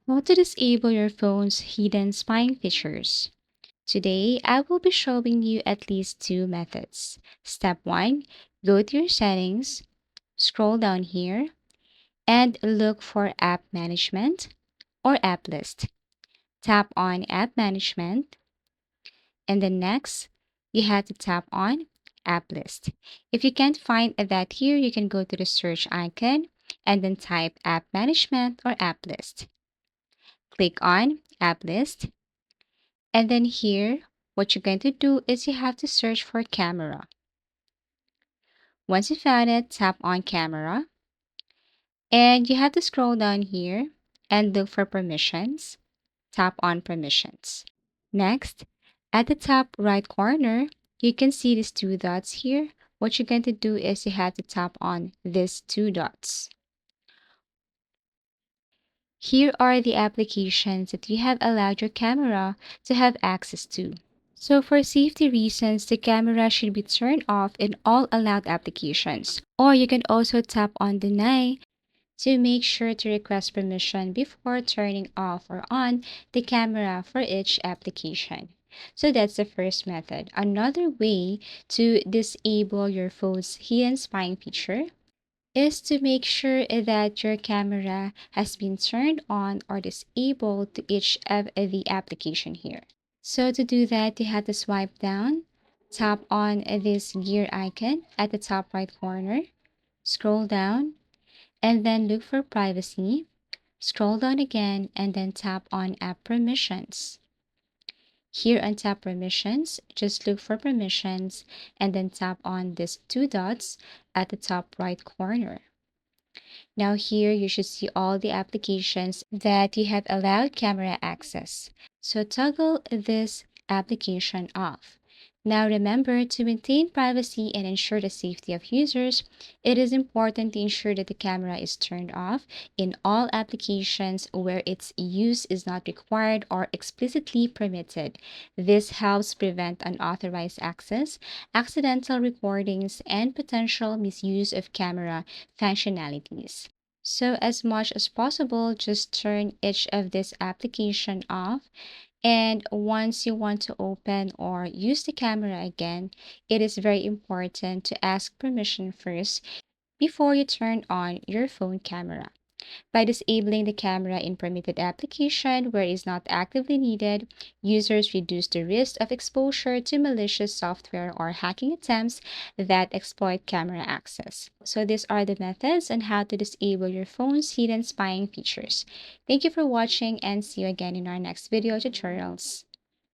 How to disable your phone's hidden spying features. Today, I will be showing you at least two methods. Step 1, go to your settings, scroll down here, and look for App Management or App List. Tap on App Management, and then next, you have to tap on App List. If you can't find that here, you can go to the search icon and then type App Management or App List. Click on App List. And then here, what you're going to do is you have to search for camera. Once you found it, tap on camera. And you have to scroll down here and look for permissions. Tap on permissions. Next, at the top right corner, you can see these two dots here. What you're going to do is you have to tap on these two dots. Here are the applications that you have allowed your camera to have access to. So for safety reasons, the camera should be turned off in all allowed applications. Or you can also tap on deny to make sure to request permission before turning off or on the camera for each application. So that's the first method. Another way to disable your phone's hidden spying feature is to make sure that your camera has been turned on or disabled to each of the application here. So to do that, you have to swipe down, tap on this gear icon at the top right corner, scroll down, and then look for privacy. Scroll down again and then tap on app permissions. Here on tap permissions, just look for permissions and then tap on these two dots at the top right corner. Now here you should see all the applications that you have allowed camera access. So toggle this application off. Now remember, to maintain privacy and ensure the safety of users, it is important to ensure that the camera is turned off in all applications where its use is not required or explicitly permitted. This helps prevent unauthorized access, accidental recordings, and potential misuse of camera functionalities. So as much as possible, just turn each of this application off. And once you want to open or use the camera again, it is very important to ask permission first before you turn on your phone camera. By disabling the camera in permitted application where it is not actively needed, users reduce the risk of exposure to malicious software or hacking attempts that exploit camera access. So these are the methods on how to disable your phone's hidden spying features. Thank you for watching and see you again in our next video tutorials.